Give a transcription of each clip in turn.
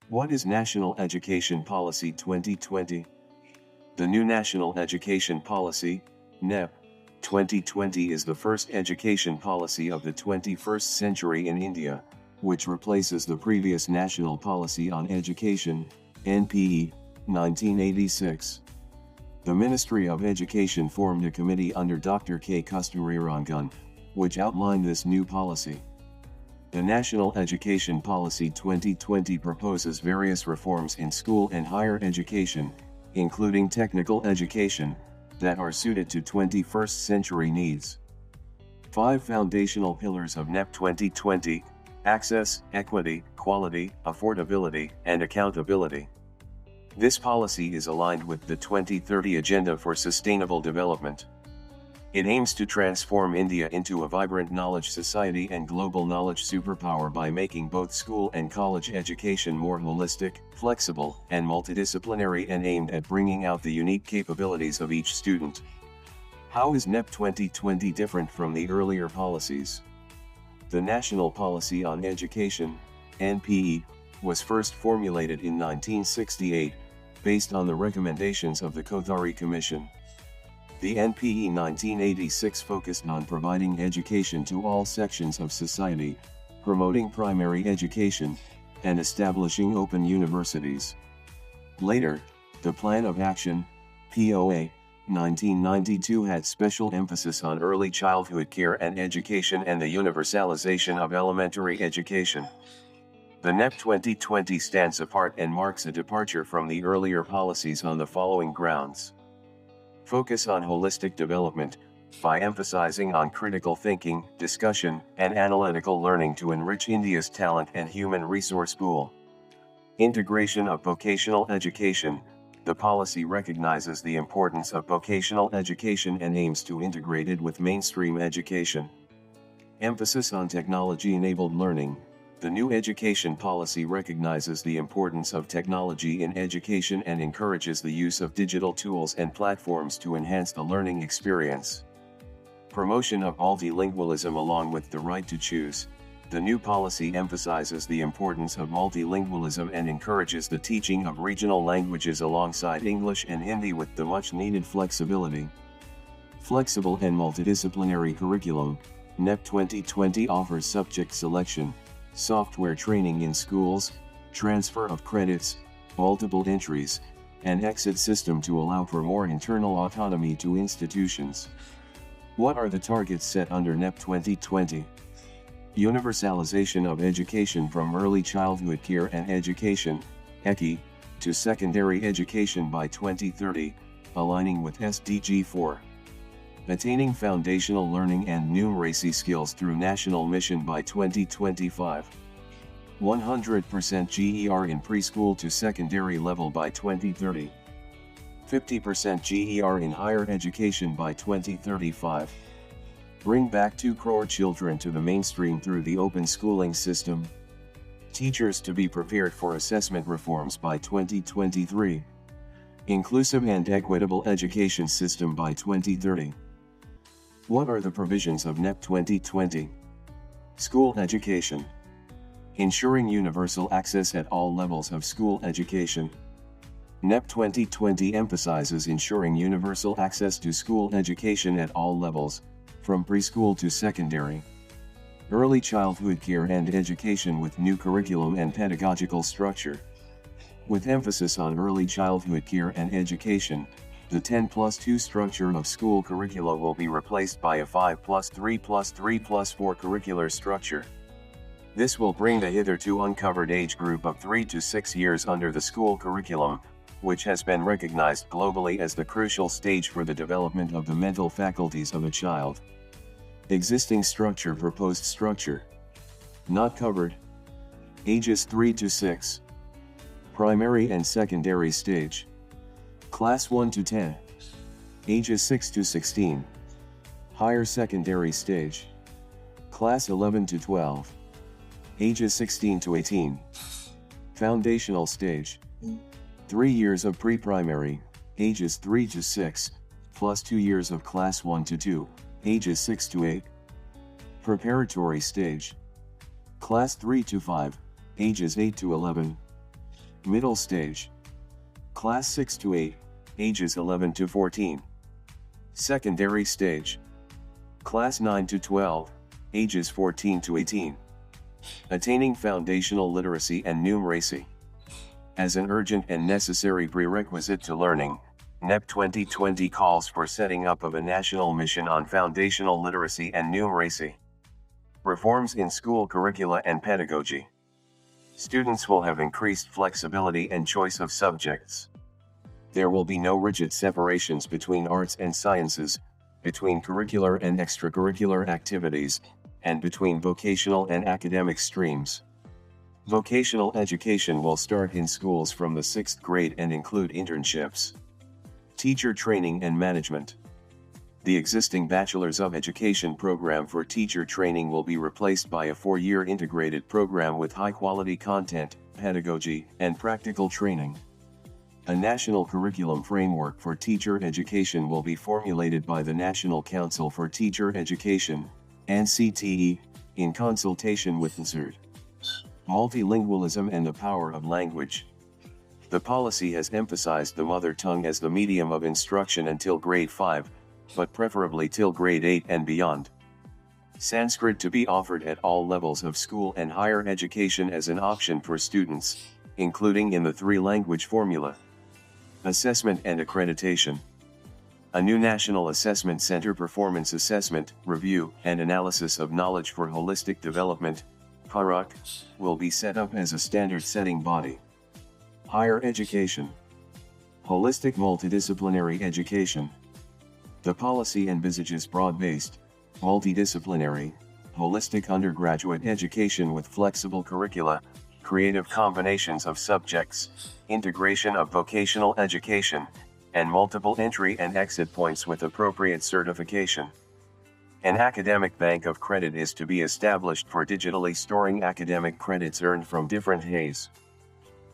What is National Education Policy 2020? The new National Education Policy, NEP, 2020 is the first education policy of the 21st century in India, which replaces the previous National Policy on Education, NPE, 1986. The Ministry of Education formed a committee under Dr. K. Kasturirangan, which outlined this new policy. The National Education Policy 2020 proposes various reforms in school and higher education, including technical education, that are suited to 21st century needs. 5 foundational pillars of NEP 2020: access, equity, quality, affordability, and accountability. This policy is aligned with the 2030 Agenda for Sustainable Development. It aims to transform India into a vibrant knowledge society and global knowledge superpower by making both school and college education more holistic, flexible, and multidisciplinary, and aimed at bringing out the unique capabilities of each student. How is NEP 2020 different from the earlier policies? The National Policy on Education, NPE, was first formulated in 1968, based on the recommendations of the Kothari Commission. The NPE 1986 focused on providing education to all sections of society, promoting primary education, and establishing open universities. Later, the Plan of Action, POA, 1992 had special emphasis on early childhood care and education and the universalization of elementary education. The NEP 2020 stands apart and marks a departure from the earlier policies on the following grounds. Focus on holistic development, by emphasizing on critical thinking, discussion, and analytical learning to enrich India's talent and human resource pool. Integration of vocational education. The policy recognizes the importance of vocational education and aims to integrate it with mainstream education. Emphasis on technology-enabled learning. The new education policy recognizes the importance of technology in education and encourages the use of digital tools and platforms to enhance the learning experience. Promotion of multilingualism along with the right to choose. The new policy emphasizes the importance of multilingualism and encourages the teaching of regional languages alongside English and Hindi with the much-needed flexibility. Flexible and multidisciplinary curriculum. NEP 2020 offers subject selection, software training in schools, transfer of credits, multiple entries, and exit system to allow for more internal autonomy to institutions. What are the targets set under NEP 2020? Universalization of education from early childhood care and education, ECE, to secondary education by 2030, aligning with SDG 4. Attaining foundational learning and numeracy skills through national mission by 2025. 100% GER in preschool to secondary level by 2030. 50% GER in higher education by 2035. Bring back 2 crore children to the mainstream through the open schooling system. Teachers to be prepared for assessment reforms by 2023. Inclusive and equitable education system by 2030. What are the provisions of NEP 2020? School education. Ensuring universal access at all levels of school education. NEP 2020 emphasizes ensuring universal access to school education at all levels, from preschool to secondary. Early childhood care and education with new curriculum and pedagogical structure. With emphasis on early childhood care and education, the 10+2 structure of school curricula will be replaced by a 5+3+3+4 curricular structure. This will bring the hitherto uncovered age group of 3 to 6 years under the school curriculum, which has been recognized globally as the crucial stage for the development of the mental faculties of a child. Existing structure. Proposed structure. Not covered. Ages 3 to 6. Primary and secondary stage. Class 1 to 10. Ages 6 to 16. Higher secondary stage. Class 11 to 12. Ages 16 to 18. Foundational stage. 3 years of pre-primary, ages 3 to 6, plus 2 years of class 1 to 2, ages 6 to 8. Preparatory stage. Class 3 to 5, ages 8 to 11. Middle stage. Class 6 to 8, ages 11 to 14. Secondary stage. Class 9 to 12, ages 14 to 18. Attaining foundational literacy and numeracy. As an urgent and necessary prerequisite to learning, NEP 2020 calls for setting up of a national mission on foundational literacy and numeracy. Reforms in school curricula and pedagogy. Students will have increased flexibility and choice of subjects. There will be no rigid separations between arts and sciences, between curricular and extracurricular activities, and between vocational and academic streams. Vocational education will start in schools from the 6th grade and include internships. Teacher training and management. The existing Bachelor's of Education program for teacher training will be replaced by a 4-year integrated program with high-quality content, pedagogy, and practical training. A national curriculum framework for teacher education will be formulated by the National Council for Teacher Education, NCTE, in consultation with NSERD. Multilingualism and the power of language. The policy has emphasized the mother tongue as the medium of instruction until grade 5, but preferably till grade 8 and beyond. Sanskrit to be offered at all levels of school and higher education as an option for students, including in the 3-language formula. Assessment and accreditation. A new National Assessment Center performance assessment, review, and analysis of knowledge for holistic development, PAROC, will be set up as a standard-setting body. Higher education. Holistic multidisciplinary education. The policy envisages broad-based, multidisciplinary, holistic undergraduate education with flexible curricula, creative combinations of subjects, integration of vocational education, and multiple entry and exit points with appropriate certification. An academic bank of credit is to be established for digitally storing academic credits earned from different Hays.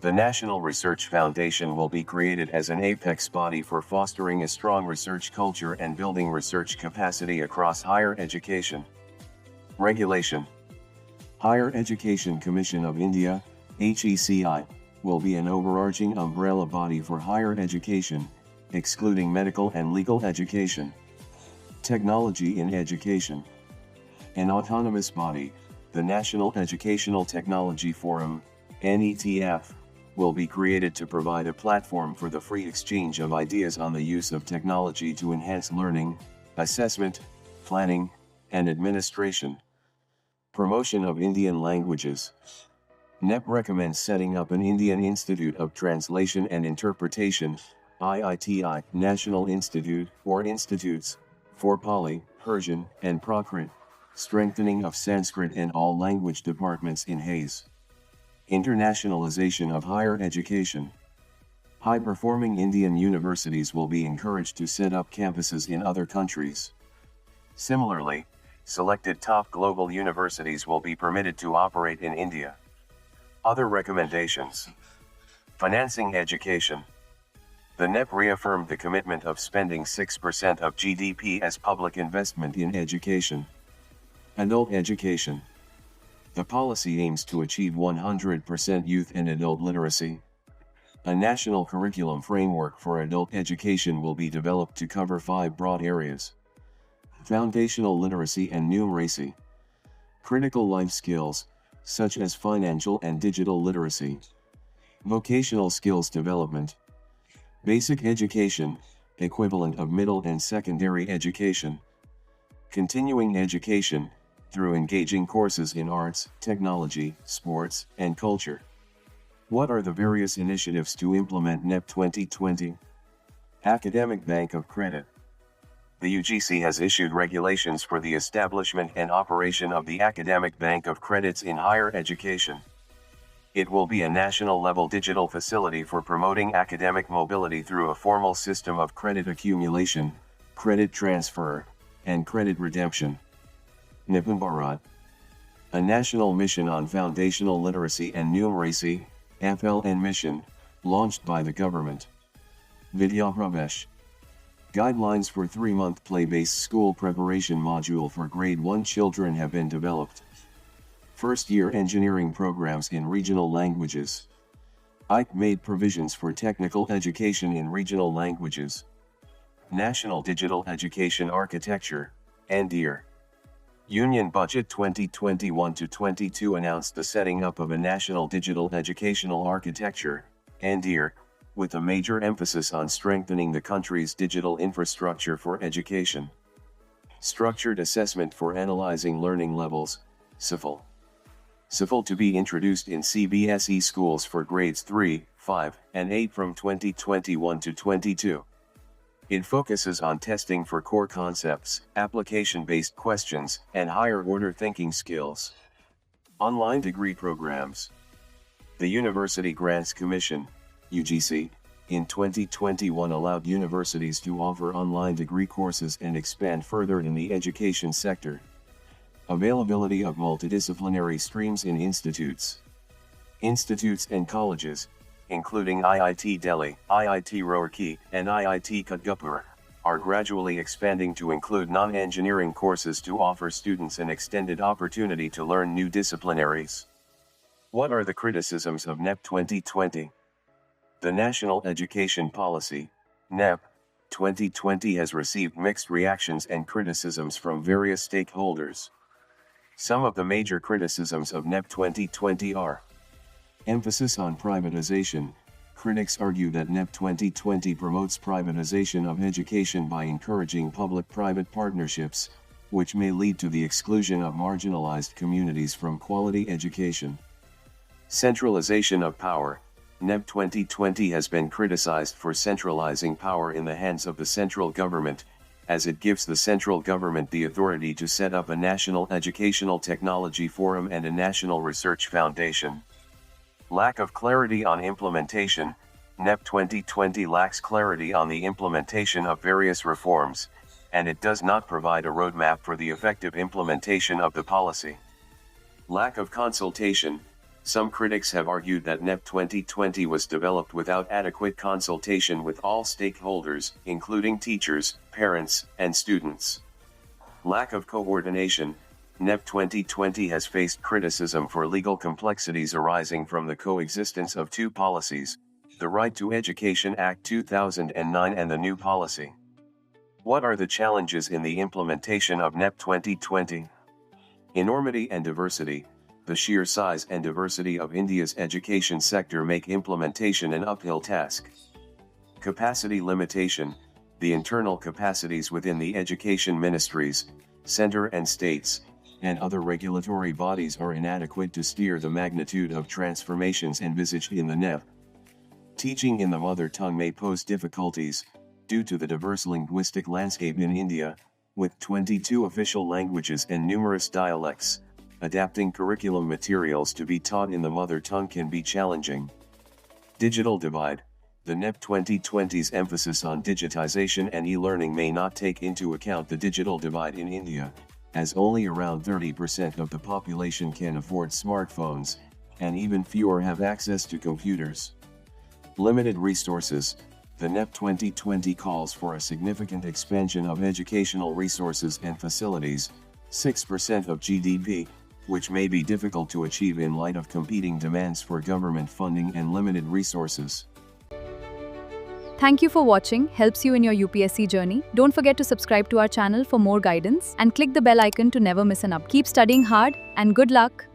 The National Research Foundation will be created as an apex body for fostering a strong research culture and building research capacity across higher education. Regulation. Higher Education Commission of India, HECI, will be an overarching umbrella body for higher education, excluding medical and legal education. Technology in education. An autonomous body, the National Educational Technology Forum, NETF, will be created to provide a platform for the free exchange of ideas on the use of technology to enhance learning, assessment, planning, and administration. Promotion of Indian languages. NEP recommends setting up an Indian Institute of Translation and Interpretation, IITI, National Institute, or institutes, for Pali, Persian, and Prakrit, strengthening of Sanskrit in all language departments in Hays. Internationalization of higher education. High-performing Indian universities will be encouraged to set up campuses in other countries. Similarly, selected top global universities will be permitted to operate in India. Other recommendations. Financing education. The NEP reaffirmed the commitment of spending 6% of GDP as public investment in education. Adult education. The policy aims to achieve 100% youth and adult literacy. A national curriculum framework for adult education will be developed to cover 5 broad areas. Foundational literacy and numeracy. Critical life skills, such as financial and digital literacy. Vocational skills development. Basic education, equivalent of middle and secondary education. Continuing education, through engaging courses in arts, technology, sports, and culture. What are the various initiatives to implement NEP 2020? Academic Bank of Credit. The UGC has issued regulations for the establishment and operation of the Academic Bank of Credits in higher education. It will be a national-level digital facility for promoting academic mobility through a formal system of credit accumulation, credit transfer, and credit redemption. Nipun Bharat. A national mission on foundational literacy and numeracy, FLN mission, launched by the government. Vidya Pravesh. Guidelines for 3-month play-based school preparation module for grade 1 children have been developed. First-year engineering programs in regional languages. NEP made provisions for technical education in regional languages. National Digital Education Architecture, NDEAR. Union Budget 2021-22 announced the setting up of a National Digital Educational Architecture, NDEAR, with a major emphasis on strengthening the country's digital infrastructure for education. Structured Assessment for Analyzing Learning Levels, SIFL. SIFL to be introduced in CBSE schools for grades 3, 5, and 8 from 2021-22. It focuses on testing for core concepts, application-based questions, and higher-order thinking skills. Online degree programs. The University Grants Commission, UGC, in 2021 allowed universities to offer online degree courses and expand further in the education sector. Availability of multidisciplinary streams in institutes. Institutes and colleges, including IIT Delhi, IIT Roorkee, and IIT Kutgupur, are gradually expanding to include non-engineering courses to offer students an extended opportunity to learn new disciplinaries. What are the criticisms of NEP 2020? The National Education Policy, NEP, 2020 has received mixed reactions and criticisms from various stakeholders. Some of the major criticisms of NEP 2020 are: emphasis on privatization. Critics argue that NEP 2020 promotes privatization of education by encouraging public-private partnerships, which may lead to the exclusion of marginalized communities from quality education. Centralization of power. NEP 2020 has been criticized for centralizing power in the hands of the central government, as it gives the central government the authority to set up a National Educational Technology Forum and a National Research Foundation. Lack of clarity on implementation. NEP 2020 lacks clarity on the implementation of various reforms, and it does not provide a roadmap for the effective implementation of the policy. Lack of consultation. Some critics have argued that NEP 2020 was developed without adequate consultation with all stakeholders, including teachers, parents, and students. Lack of coordination. NEP 2020 has faced criticism for legal complexities arising from the coexistence of two policies, the Right to Education Act 2009 and the new policy. What are the challenges in the implementation of NEP 2020? Enormity and diversity. The sheer size and diversity of India's education sector make implementation an uphill task. Capacity limitation. The internal capacities within the education ministries, center and states, and other regulatory bodies are inadequate to steer the magnitude of transformations envisaged in the NEP. Teaching in the mother tongue may pose difficulties, due to the diverse linguistic landscape in India, with 22 official languages and numerous dialects. Adapting curriculum materials to be taught in the mother tongue can be challenging. Digital divide. The NEP 2020's emphasis on digitization and e-learning may not take into account the digital divide in India, as only around 30% of the population can afford smartphones, and even fewer have access to computers. Limited resources. The NEP 2020 calls for a significant expansion of educational resources and facilities, 6% of GDP, which may be difficult to achieve in light of competing demands for government funding and limited resources. Thank you for watching. Helps you in your UPSC journey. Don't forget to subscribe to our channel for more guidance and click the bell icon to never miss an update. Keep studying hard and good luck.